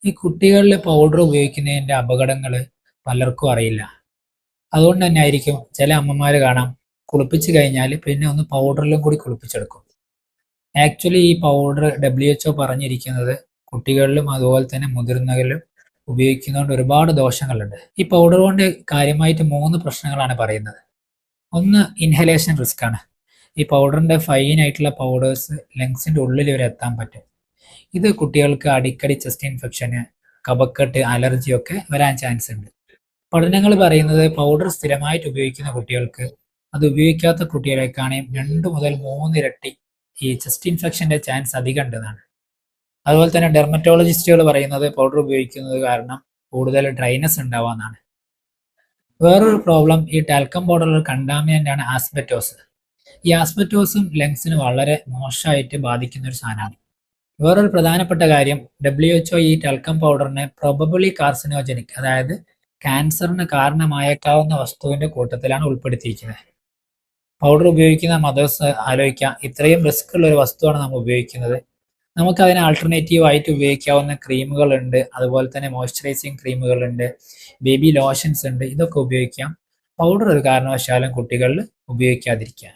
ഈ കുട്ടികളിൽ പൗഡർ ഉപയോഗിക്കുന്നതിന്റെ അപകടങ്ങൾ പലർക്കും അറിയില്ല. അതുകൊണ്ട് തന്നെ ആയിരിക്കും ചില അമ്മമാർ കാണാം കുളിപ്പിച്ച് കഴിഞ്ഞാൽ പിന്നെ ഒന്ന് പൗഡറിലും കൂടി കുളിപ്പിച്ചെടുക്കും. ആക്ച്വലി ഈ പൗഡർ WHO പറഞ്ഞിരിക്കുന്നത് കുട്ടികളിലും അതുപോലെ തന്നെ മുതിർന്നവരിലും ഉപയോഗിക്കുന്നതുകൊണ്ട് ഒരുപാട് ദോഷങ്ങളുണ്ട്. ഈ പൗഡർ കൊണ്ട് കാര്യമായിട്ട് 3 പ്രശ്നങ്ങളാണ് പറയുന്നത്. ഒന്ന്, ഇൻഹലേഷൻ റിസ്ക് ആണ്. ഈ പൗഡറിന്റെ ഫൈൻ ആയിട്ടുള്ള പൗഡേഴ്സ് ലങ്സിന്റെ ഉള്ളിൽ വരെ എത്താൻ പറ്റും. ഇത് കുട്ടികൾക്ക് അടിക്കടി ചെസ്റ്റ് ഇൻഫെക്ഷന്, കഫക്കെട്ട്, അലർജി ഒക്കെ വരാൻ ചാൻസ് ഉണ്ട്. പഠനങ്ങൾ പറയുന്നത് പൗഡർ സ്ഥിരമായിട്ട് ഉപയോഗിക്കുന്ന കുട്ടികൾക്ക് അത് ഉപയോഗിക്കാത്ത കുട്ടികളെക്കാണേം 2 മുതൽ 3 ഇരട്ടി ഈ ചെസ്റ്റ് ഇൻഫെക്ഷന്റെ ചാൻസ് അധികം ഉണ്ടെന്നാണ്. അതുപോലെ തന്നെ ഡെർമറ്റോളജിസ്റ്റുകൾ പറയുന്നത് പൗഡർ ഉപയോഗിക്കുന്നത് കാരണം കൂടുതൽ ഡ്രൈനസ് ഉണ്ടാവാന്നാണ്. വേറൊരു പ്രോബ്ലം ഈ ടാൽക്കം പൗഡറിൽ കണ്ടാമിനന്റ് ആണ് ആസ്ബറ്റോസ്. ഈ ആസ്ബറ്റോസും ലങ്സിന് വളരെ മോശമായിട്ട് ബാധിക്കുന്ന ഒരു സാധനമാണ്. വേറൊരു പ്രധാനപ്പെട്ട കാര്യം, WHO ഈ ടാൽക്കം പൗഡറിനെ പ്രൊബബിളി കാർസിനോജനിക്, അതായത് ക്യാൻസറിന് കാരണമായേക്കാവുന്ന വസ്തുവിന്റെ കൂട്ടത്തിലാണ് ഉൾപ്പെടുത്തിയിരിക്കുന്നത്. പൗഡർ ഉപയോഗിക്കുന്ന മദേഴ്സ് ആലോചിക്കാം, ഇത്രയും റിസ്ക് ഉള്ള ഒരു വസ്തുവാണ് നമ്മൾ ഉപയോഗിക്കുന്നത്. നമുക്ക് അതിന് ആൾട്ടർനേറ്റീവ് ആയിട്ട് ഉപയോഗിക്കാവുന്ന ക്രീമുകൾ ഉണ്ട്, അതുപോലെ തന്നെ മോയ്സ്ചറൈസിങ് ക്രീമുകൾ ഉണ്ട്, ബേബി ലോഷൻസ് ഉണ്ട്. ഇതൊക്കെ ഉപയോഗിക്കാം. പൗഡർ ഒരു കാരണവശാലും കുട്ടികളിൽ ഉപയോഗിക്കാതിരിക്കുക.